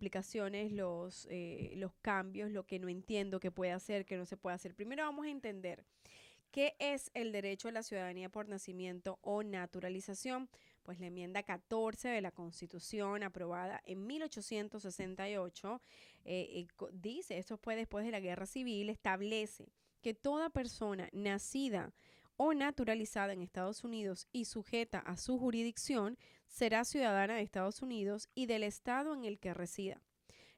complicaciones, los cambios, lo que no entiendo que puede hacer, que no se puede hacer. Primero vamos a entender qué es el derecho a la ciudadanía por nacimiento o naturalización. Pues la enmienda 14 de la Constitución, aprobada en 1868, dice, esto fue después de la Guerra Civil, establece que toda persona nacida o naturalizada en Estados Unidos y sujeta a su jurisdicción será ciudadana de Estados Unidos y del estado en el que resida.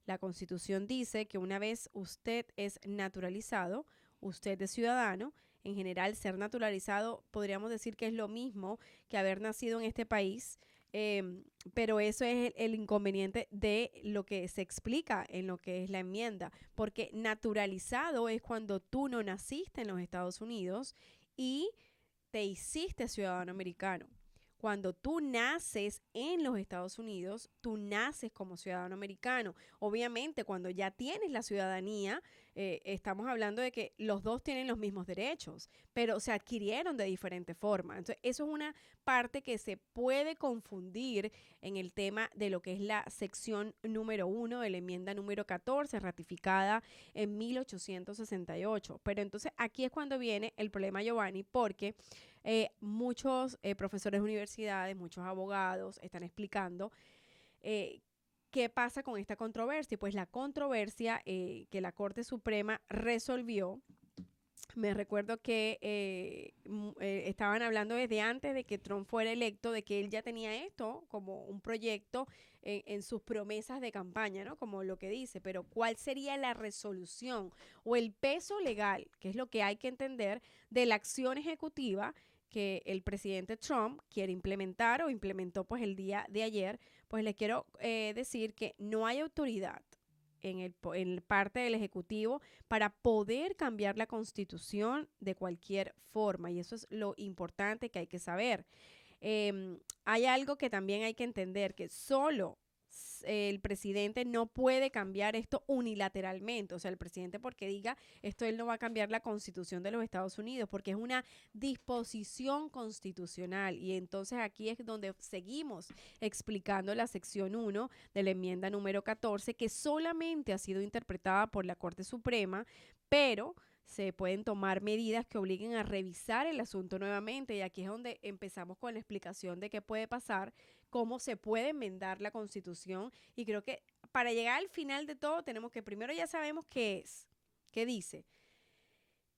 La Constitución dice que una vez usted es naturalizado, usted es ciudadano. En general, ser naturalizado podríamos decir que es lo mismo que haber nacido en este país, pero eso es el inconveniente de lo que se explica en lo que es la enmienda, porque naturalizado es cuando tú no naciste en los Estados Unidos y te hiciste ciudadano americano. Cuando tú naces en los Estados Unidos, tú naces como ciudadano americano. Obviamente, cuando ya tienes la ciudadanía, estamos hablando de que los dos tienen los mismos derechos, pero se adquirieron de diferente forma. Entonces, eso es una parte que se puede confundir en el tema de lo que es la sección número 1 de la enmienda número 14, ratificada en 1868. Pero entonces, aquí es cuando viene el problema, Giovanni, porque muchos profesores de universidades, muchos abogados están explicando qué pasa con esta controversia. Pues la controversia que la Corte Suprema resolvió, me recuerdo que estaban hablando desde antes de que Trump fuera electo, de que él ya tenía esto como un proyecto en sus promesas de campaña, ¿no? Como lo que dice, pero ¿cuál sería la resolución o el peso legal, que es lo que hay que entender, de la acción ejecutiva que el presidente Trump quiere implementar o implementó pues el día de ayer? Pues le quiero decir que no hay autoridad en parte del Ejecutivo para poder cambiar la Constitución de cualquier forma. Y eso es lo importante que hay que saber. Hay algo que también hay que entender, que solo el presidente no puede cambiar esto unilateralmente. O sea, el presidente porque diga esto, él no va a cambiar la Constitución de los Estados Unidos, porque es una disposición constitucional. Y entonces aquí es donde seguimos explicando la sección 1 de la enmienda número 14, que solamente ha sido interpretada por la Corte Suprema, pero se pueden tomar medidas que obliguen a revisar el asunto nuevamente. Y aquí es donde empezamos con la explicación de qué puede pasar, cómo se puede enmendar la Constitución. Y creo que para llegar al final de todo tenemos que primero ya sabemos qué es, qué dice.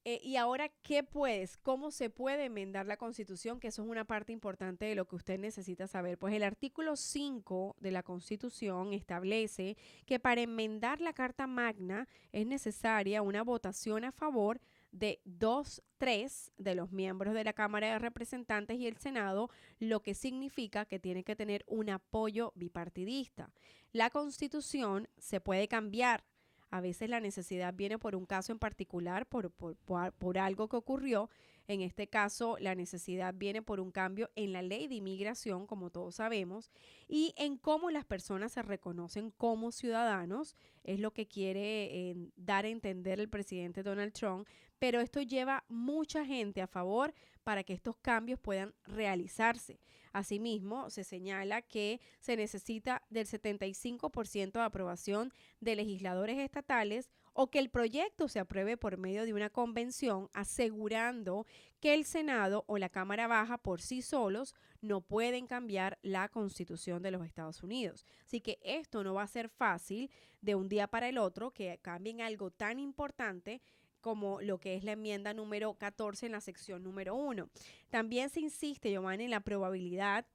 Y ahora, ¿qué puedes? ¿Cómo se puede enmendar la Constitución? Que eso es una parte importante de lo que usted necesita saber. Pues el artículo 5 de la Constitución establece que para enmendar la Carta Magna es necesaria una votación a favor de 2/3 de los miembros de la Cámara de Representantes y el Senado, lo que significa que tiene que tener un apoyo bipartidista. La Constitución se puede cambiar. A veces la necesidad viene por un caso en particular, por algo que ocurrió. En este caso, la necesidad viene por un cambio en la ley de inmigración, como todos sabemos, y en cómo las personas se reconocen como ciudadanos. Es lo que quiere dar a entender el presidente Donald Trump. Pero esto lleva mucha gente a favor para que estos cambios puedan realizarse. Asimismo, se señala que se necesita del 75% de aprobación de legisladores estatales o que el proyecto se apruebe por medio de una convención, asegurando que el Senado o la Cámara Baja por sí solos no pueden cambiar la Constitución de los Estados Unidos. Así que esto no va a ser fácil de un día para el otro, que cambien algo tan importante como lo que es la enmienda número 14 en la sección número 1. También se insiste, Giovanni, en la probabilidad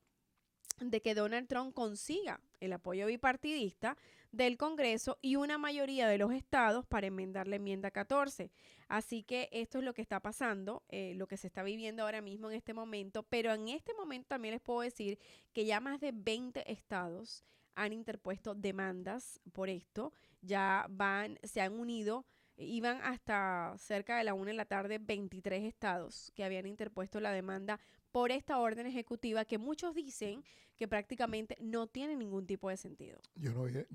de que Donald Trump consiga el apoyo bipartidista del Congreso y una mayoría de los estados para enmendar la enmienda 14. Así que esto es lo que está pasando, lo que se está viviendo ahora mismo en este momento, pero en este momento también les puedo decir que ya más de 20 estados han interpuesto demandas por esto, se han unido. Iban hasta cerca de la 1 de la tarde 23 estados que habían interpuesto la demanda por esta orden ejecutiva que muchos dicen que prácticamente no tiene ningún tipo de sentido. Yo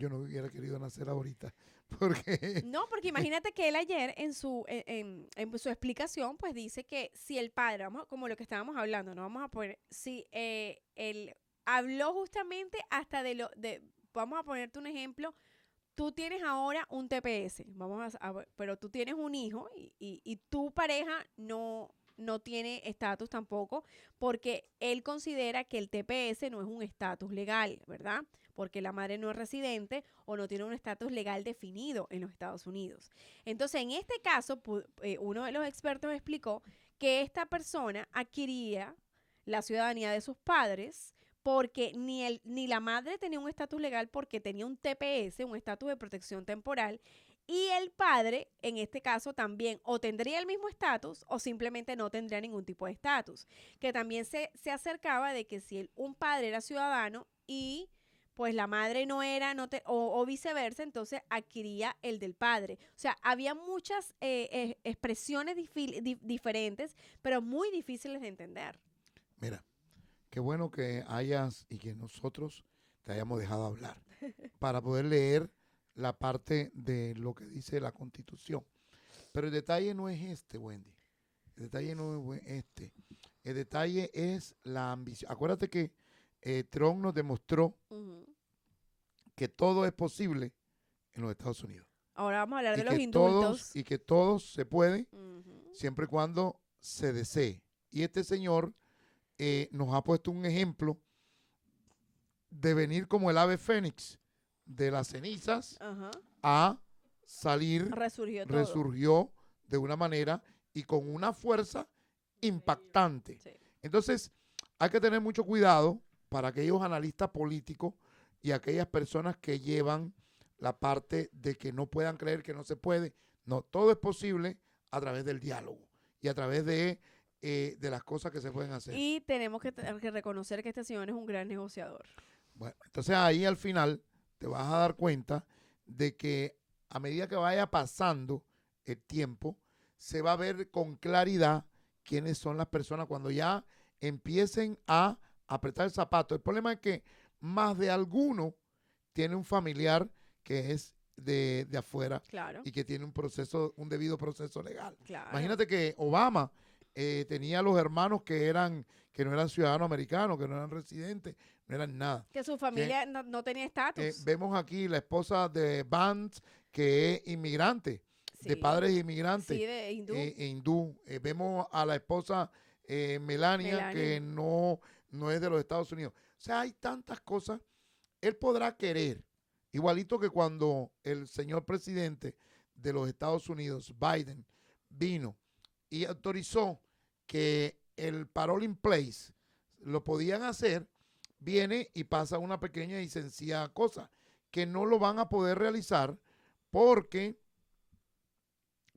no hubiera querido nacer ahorita, porque No, porque imagínate que él ayer en su explicación pues dice que si el padre, como lo que estábamos hablando, no vamos a poner, si él habló justamente hasta vamos a ponerte un ejemplo, tú tienes ahora un TPS, pero tú tienes un hijo y tu pareja no tiene estatus tampoco porque él considera que el TPS no es un estatus legal, ¿verdad? Porque la madre no es residente o no tiene un estatus legal definido en los Estados Unidos. Entonces, en este caso, uno de los expertos explicó que esta persona adquiría la ciudadanía de sus padres porque ni la madre tenía un estatus legal porque tenía un TPS, un estatus de protección temporal, y el padre, en este caso, también o tendría el mismo estatus o simplemente no tendría ningún tipo de estatus. Que también se acercaba de que si un padre era ciudadano y pues la madre no era, o viceversa, entonces adquiría el del padre. O sea, había muchas expresiones diferentes, pero muy difíciles de entender. Mira, qué bueno que hayas y que nosotros te hayamos dejado hablar para poder leer la parte de lo que dice la Constitución. Pero el detalle no es este, Wendy. El detalle no es este. El detalle es la ambición. Acuérdate que Trump nos demostró que todo es posible en los Estados Unidos. Ahora vamos a hablar Y de los que indultos. y que todos se puede Ujú. siempre y cuando se desee. Y este señor nos ha puesto un ejemplo de venir como el ave fénix de las cenizas Ajá. a salir, Resurgió todo. resurgió de una manera y con una fuerza impactante. Sí. Entonces, hay que tener mucho cuidado para aquellos analistas políticos y aquellas personas que llevan la parte de que no puedan creer que no se puede. No, todo es posible a través del diálogo y a través de las cosas que se pueden hacer. Y tenemos que reconocer que este señor es un gran negociador. Bueno, entonces ahí al final te vas a dar cuenta de que a medida que vaya pasando el tiempo, se va a ver con claridad quiénes son las personas cuando ya empiecen a apretar el zapato. El problema es que más de alguno tiene un familiar que es de afuera Claro, y que tiene un debido proceso legal. claro. Imagínate que Obama tenía los hermanos que no eran ciudadanos americanos, que no eran residentes, no eran nada. Que su familia no tenía estatus. Vemos aquí la esposa de Vance, que es inmigrante, de Sí. padres inmigrantes, Sí, de hindú. hindú. Vemos a la esposa Melania, que no es de los Estados Unidos. O sea, hay tantas cosas. Él podrá querer, igualito que cuando el señor presidente de los Estados Unidos, Biden, vino y autorizó que el parole in place lo podían hacer, viene y pasa una pequeña y sencilla cosa, que no lo van a poder realizar porque,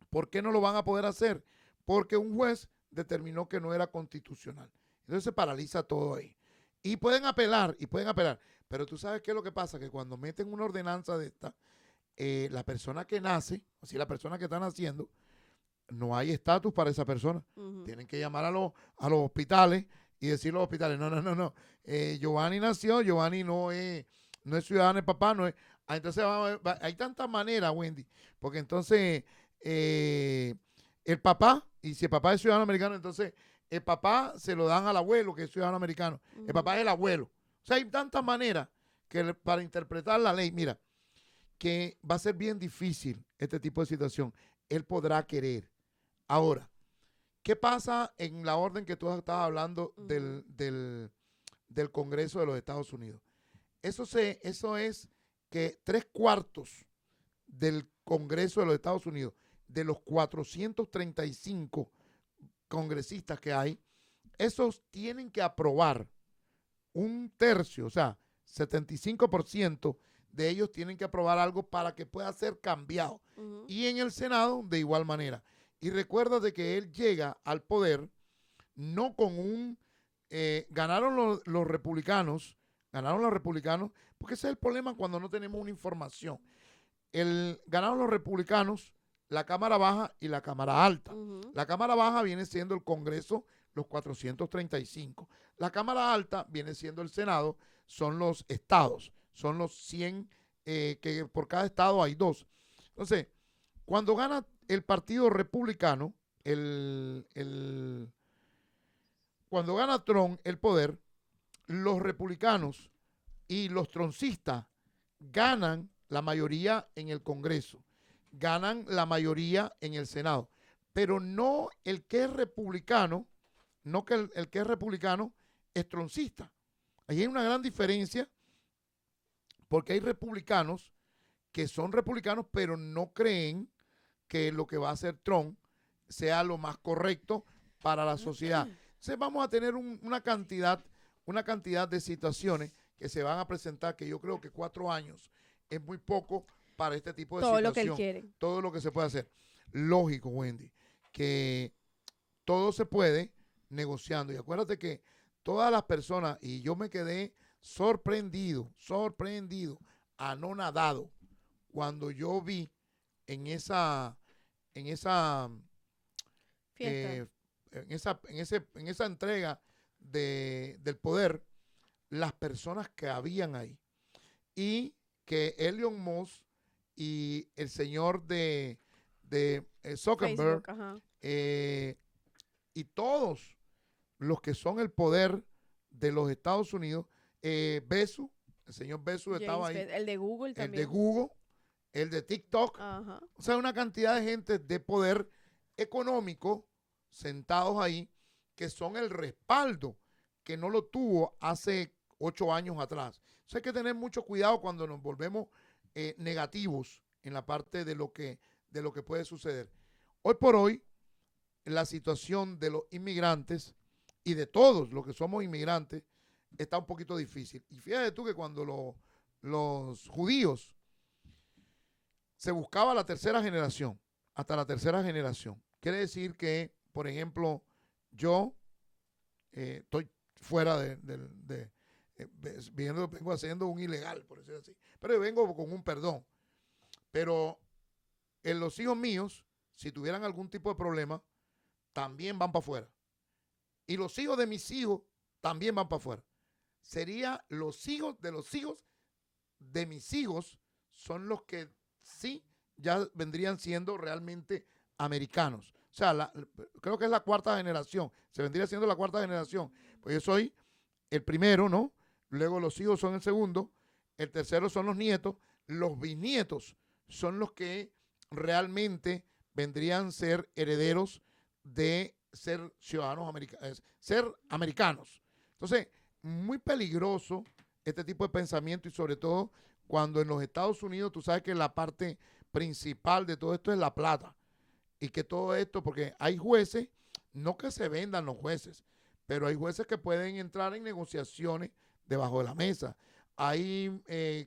¿por qué no lo van a poder hacer? Porque un juez determinó que no era constitucional. Entonces se paraliza todo ahí. Y pueden apelar, pero tú sabes qué es lo que pasa, que cuando meten una ordenanza de esta, la persona que nace, o sea, la persona que está naciendo, no hay estatus para esa persona. Tienen que llamar a los hospitales y decir a los hospitales, no. Giovanni nació, Giovanni no es ciudadano de papá, no es. Entonces hay tantas maneras, Wendy, porque entonces el papá, y si el papá es ciudadano americano, entonces el papá se lo dan al abuelo que es ciudadano americano. El papá es el abuelo. O sea, hay tantas maneras que para interpretar la ley, mira, que va a ser bien difícil este tipo de situación. Él podrá querer. Ahora, ¿qué pasa en la orden que tú estabas hablando del Congreso de los Estados Unidos? Eso es que 3/4 del Congreso de los Estados Unidos, de los 435 congresistas que hay, esos tienen que aprobar un tercio, o sea, 75% de ellos tienen que aprobar algo para que pueda ser cambiado. Y en el Senado, de igual manera. Y recuerda de que él llega al poder no con ganaron los republicanos, porque ese es el problema cuando no tenemos una información. Ganaron los republicanos la Cámara Baja y la Cámara Alta. La Cámara Baja viene siendo el Congreso, los 435. La Cámara Alta viene siendo el Senado, son los estados, son los 100, que por cada estado hay 2. Entonces, cuando gana el Partido Republicano, cuando gana Trump el poder, los republicanos y los troncistas ganan la mayoría en el Congreso, ganan la mayoría en el Senado, pero no el que es republicano, no que el que es republicano es troncista. Ahí hay una gran diferencia porque hay republicanos que son republicanos, pero no creen que lo que va a hacer Trump sea lo más correcto para la sociedad. Entonces vamos a tener una cantidad de situaciones que se van a presentar, que yo creo que 4 años es muy poco para este tipo de Todo situación. lo que él quiere. Todo lo que se puede hacer. Lógico, Wendy, que todo se puede negociando. Y acuérdate que todas las personas, y yo me quedé sorprendido, anonadado, cuando yo vi en esa, en esa, Fiesta. en esa entrega del poder, las personas que habían ahí. Y que Elon Musk y el señor de Zuckerberg, Facebook, ajá. y todos los que son el poder de los Estados Unidos, Bezos, el señor Bezos estaba ahí, El de Google el también. de Google, el de TikTok, Ajá. o sea, una cantidad de gente de poder económico sentados ahí que son el respaldo que no lo tuvo hace 8 años atrás. O sea, hay que tener mucho cuidado cuando nos volvemos negativos en la parte de lo que puede suceder. Hoy por hoy, la situación de los inmigrantes y de todos los que somos inmigrantes está un poquito difícil. Y fíjate tú que cuando los judíos se buscaba la tercera generación, hasta la tercera generación, quiere decir que, por ejemplo, yo estoy fuera vengo haciendo un ilegal, por decirlo así, pero yo vengo con un perdón. Pero en los hijos míos, si tuvieran algún tipo de problema, también van para afuera. Y los hijos de mis hijos también van para afuera. Sería los hijos de los hijos de mis hijos son los que sí ya vendrían siendo realmente americanos. O sea, creo que es la cuarta generación. Se vendría siendo la cuarta generación. Pues yo soy el primero, ¿no? Luego los hijos son el segundo. El tercero son los nietos. Los bisnietos son los que realmente vendrían a ser herederos de ser ciudadanos americanos, ser americanos. Entonces, muy peligroso este tipo de pensamiento y sobre todo cuando en los Estados Unidos tú sabes que la parte principal de todo esto es la plata y que todo esto, porque hay jueces, no que se vendan los jueces, pero hay jueces que pueden entrar en negociaciones debajo de la mesa. Hay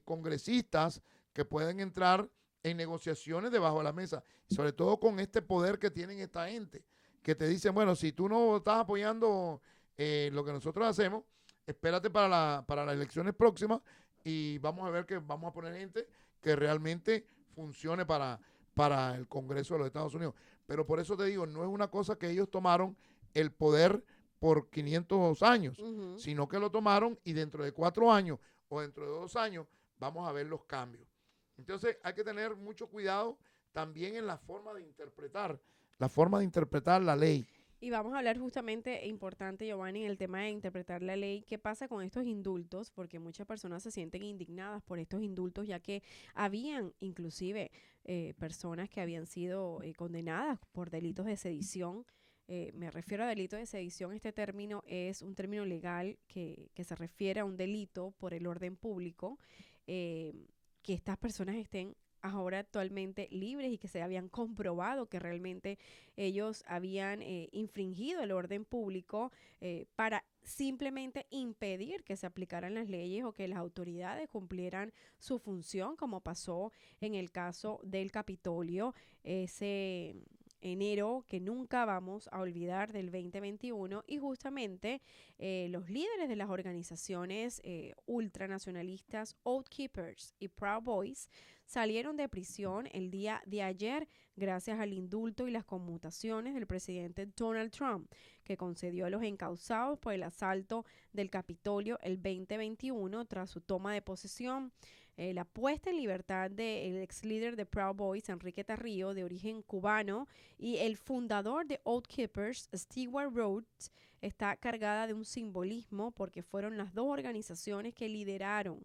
congresistas que pueden entrar en negociaciones debajo de la mesa, sobre todo con este poder que tienen esta gente, que te dicen, bueno, si tú no estás apoyando lo que nosotros hacemos, espérate para las elecciones próximas y vamos a ver que vamos a poner gente que realmente funcione para el Congreso de los Estados Unidos. Pero por eso te digo, no es una cosa que ellos tomaron el poder por 500 años, sino que lo tomaron y dentro de 4 años o dentro de 2 años vamos a ver los cambios. Entonces hay que tener mucho cuidado también en la forma de interpretar la ley. Y vamos a hablar justamente, importante, Giovanni, en el tema de interpretar la ley. ¿Qué pasa con estos indultos? Porque muchas personas se sienten indignadas por estos indultos, ya que habían inclusive personas que habían sido condenadas por delitos de sedición. Me refiero a delito de sedición. Este término es un término legal que se refiere a un delito por el orden público, que estas personas estén ahora actualmente libres y que se habían comprobado que realmente ellos habían infringido el orden público para simplemente impedir que se aplicaran las leyes o que las autoridades cumplieran su función, como pasó en el caso del Capitolio ese enero que nunca vamos a olvidar del 2021 y justamente los líderes de las organizaciones ultranacionalistas Oath Keepers y Proud Boys salieron de prisión el día de ayer gracias al indulto y las conmutaciones del presidente Donald Trump, que concedió a los encausados por el asalto del Capitolio el 2021 tras su toma de posesión. La puesta en libertad del ex líder de Proud Boys, Enrique Tarrio, de origen cubano, y el fundador de Oath Keepers, Stewart Rhodes, está cargada de un simbolismo porque fueron las dos organizaciones que lideraron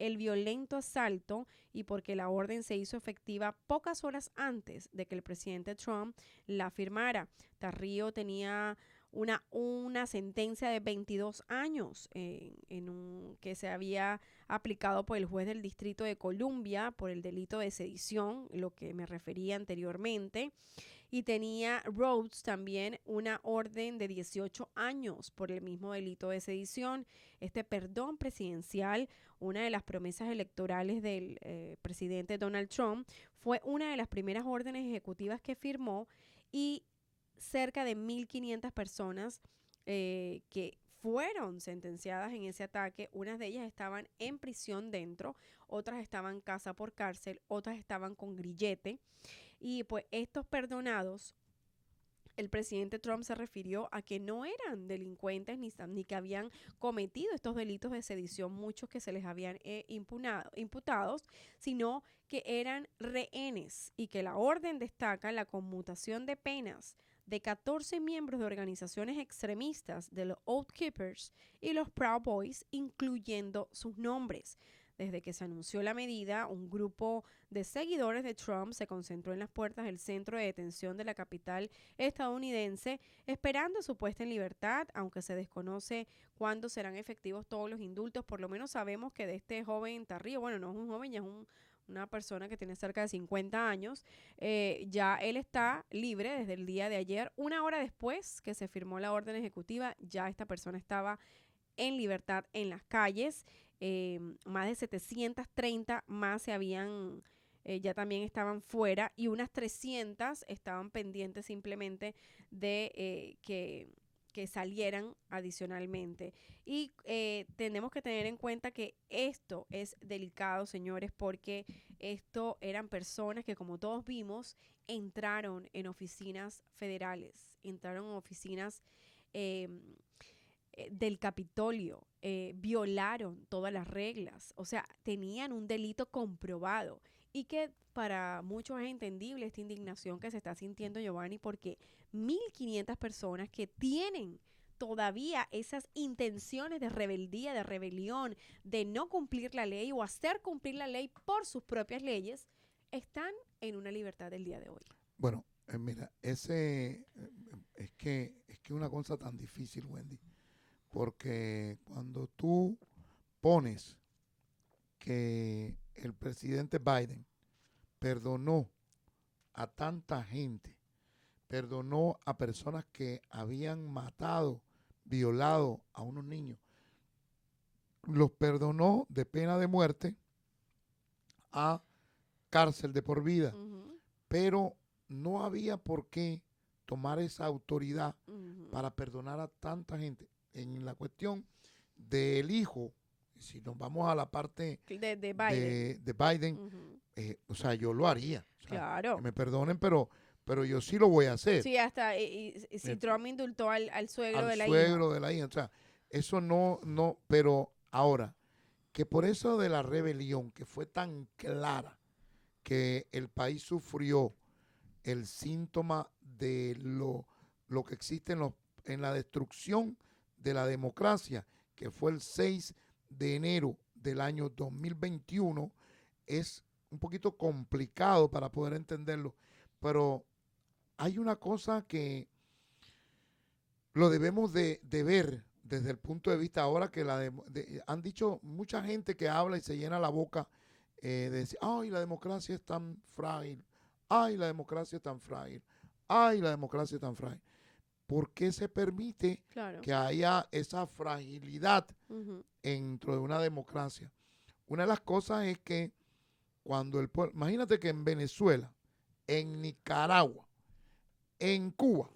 el violento asalto y porque la orden se hizo efectiva pocas horas antes de que el presidente Trump la firmara. Tarrio tenía una sentencia de 22 años que se había aplicado por el juez del Distrito de Columbia por el delito de sedición, lo que me refería anteriormente. Y tenía Rhodes también una orden de 18 años por el mismo delito de sedición. Este perdón presidencial, una de las promesas electorales del presidente Donald Trump, fue una de las primeras órdenes ejecutivas que firmó y cerca de 1.500 personas que fueron sentenciadas en ese ataque. Unas de ellas estaban en prisión dentro, otras estaban casa por cárcel, otras estaban con grillete. Y pues estos perdonados, el presidente Trump se refirió a que no eran delincuentes ni que habían cometido estos delitos de sedición, muchos que se les habían imputados, sino que eran rehenes y que la orden destaca la conmutación de penas de 14 miembros de organizaciones extremistas de los Oath Keepers y los Proud Boys, incluyendo sus nombres. Desde que se anunció la medida, un grupo de seguidores de Trump se concentró en las puertas del centro de detención de la capital estadounidense, esperando su puesta en libertad, aunque se desconoce cuándo serán efectivos todos los indultos. Por lo menos sabemos que de este joven Tarrio, bueno, no es un joven, ya es una persona que tiene cerca de 50 años, ya él está libre desde el día de ayer. Una hora después que se firmó la orden ejecutiva, ya esta persona estaba en libertad en las calles. Más de 730 más se habían, ya también estaban fuera y unas 300 estaban pendientes simplemente de que salieran adicionalmente. Y tenemos que tener en cuenta que esto es delicado, señores, porque esto eran personas que, como todos vimos, entraron en oficinas federales, entraron en oficinas del Capitolio, violaron todas las reglas, o sea, tenían un delito comprobado y que para muchos es entendible esta indignación que se está sintiendo Giovanni, porque 1.500 personas que tienen todavía esas intenciones de rebeldía, de rebelión, de no cumplir la ley o hacer cumplir la ley por sus propias leyes, están en una libertad del día de hoy. Bueno, mira, es que una cosa tan difícil, Wendy. Porque cuando tú pones que el presidente Biden perdonó a tanta gente, perdonó a personas que habían matado, violado a unos niños, los perdonó de pena de muerte a cárcel de por vida, pero no había por qué tomar esa autoridad para perdonar a tanta gente. En la cuestión del hijo, si nos vamos a la parte de Biden, o sea, yo lo haría. O sea, claro. Que me perdonen, pero yo sí lo voy a hacer. Sí, hasta si Trump indultó al suegro de la hija. Al suegro de la hija. O sea, eso no, pero ahora, que por eso de la rebelión, que fue tan clara, que el país sufrió el síntoma de lo que existe en la destrucción de la democracia, que fue el 6 de enero del año 2021, es un poquito complicado para poder entenderlo, pero hay una cosa que lo debemos de ver desde el punto de vista ahora que han dicho mucha gente que habla y se llena la boca de decir, ay, la democracia es tan frágil, ay, la democracia es tan frágil, ay, la democracia es tan frágil. ¿Por qué se permite que haya esa fragilidad dentro de una democracia? Una de las cosas es que cuando el pueblo, imagínate que en Venezuela, en Nicaragua, en Cuba,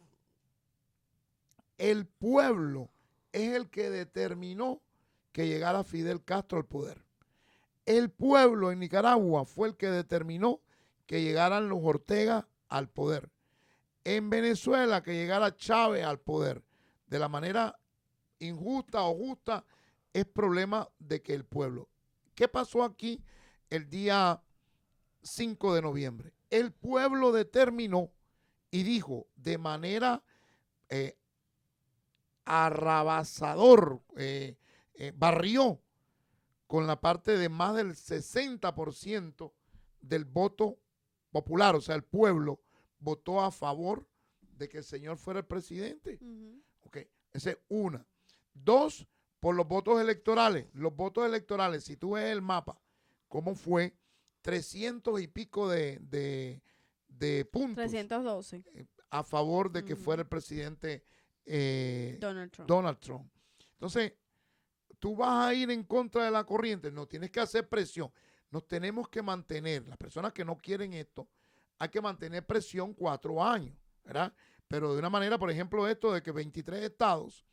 el pueblo es el que determinó que llegara Fidel Castro al poder. El pueblo en Nicaragua fue el que determinó que llegaran los Ortega al poder. En Venezuela, que llegara Chávez al poder de la manera injusta o justa, es problema de que el pueblo. ¿Qué pasó aquí el día 5 de noviembre? El pueblo determinó y dijo de manera arrabasador, barrió con la parte de más del 60% del voto popular, o sea, el pueblo votó a favor de que el señor fuera el presidente. Ok, esa es una. Dos, por los votos electorales. Los votos electorales, si tú ves el mapa, cómo fue, 300 y pico de puntos 312. a favor de que fuera el presidente Donald Trump. Trump. Entonces, tú vas a ir en contra de la corriente, no, tienes que hacer presión. Nos tenemos que mantener, las personas que no quieren esto, hay que mantener presión 4 años, ¿verdad? Pero de una manera, por ejemplo, esto de que 23 estados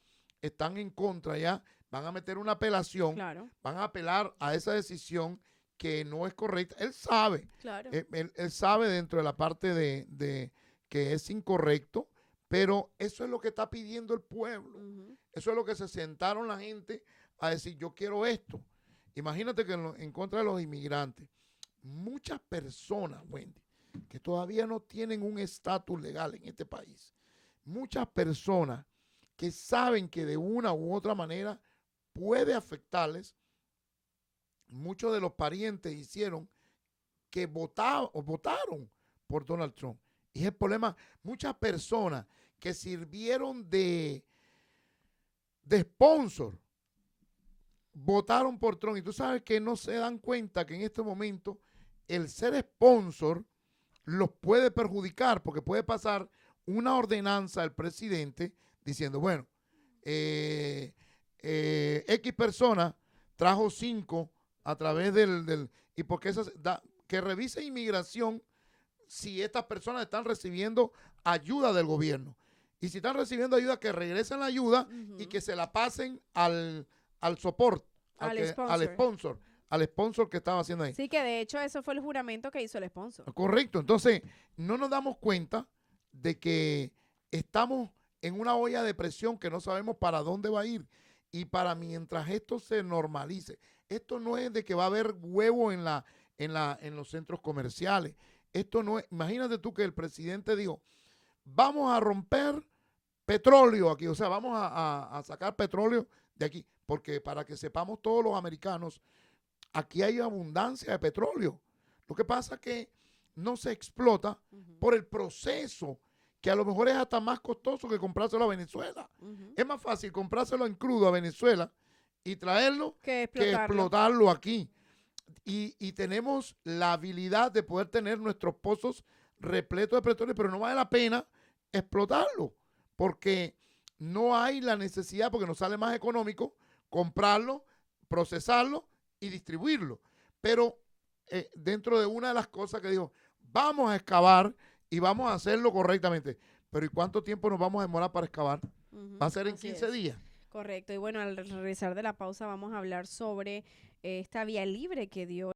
están en contra ya, van a meter una apelación, Claro. van a apelar a esa decisión que no es correcta. Él sabe, Claro. él sabe dentro de la parte de que es incorrecto, pero eso es lo que está pidiendo el pueblo. Eso es lo que se sentaron la gente a decir, yo quiero esto. Imagínate que en contra de los inmigrantes, muchas personas, Wendy, que todavía no tienen un estatus legal en este país, muchas personas que saben que de una u otra manera puede afectarles, muchos de los parientes hicieron que votaron por Donald Trump. Y es el problema, muchas personas que sirvieron de sponsor votaron por Trump. Y tú sabes que no se dan cuenta que en este momento el ser sponsor los puede perjudicar, porque puede pasar una ordenanza del presidente diciendo, bueno, X persona trajo 5 a través y porque que revise inmigración si estas personas están recibiendo ayuda del gobierno. Y si están recibiendo ayuda, que regresen la ayuda y que se la pasen al soporte, al sponsor que estaba haciendo ahí. Sí, que de hecho eso fue el juramento que hizo el sponsor. Correcto. Entonces, no nos damos cuenta de que estamos en una olla de presión que no sabemos para dónde va a ir. Y para mientras esto se normalice, esto no es de que va a haber huevo en los centros comerciales. Esto no es, imagínate tú que el presidente dijo, vamos a romper petróleo aquí, o sea, vamos a sacar petróleo de aquí, porque para que sepamos todos los americanos, aquí hay abundancia de petróleo. Lo que pasa es que no se explota por el proceso, que a lo mejor es hasta más costoso que comprárselo a Venezuela. Es más fácil comprárselo en crudo a Venezuela y traerlo que explotarlo aquí. Y tenemos la habilidad de poder tener nuestros pozos repletos de petróleo, pero no vale la pena explotarlo, porque no hay la necesidad, porque nos sale más económico comprarlo, procesarlo y distribuirlo. Pero dentro de una de las cosas que dijo, vamos a excavar y vamos a hacerlo correctamente. Pero ¿y cuánto tiempo nos vamos a demorar para excavar? Va a ser en 15 días. Correcto. Y bueno, al regresar de la pausa vamos a hablar sobre esta vía libre que dio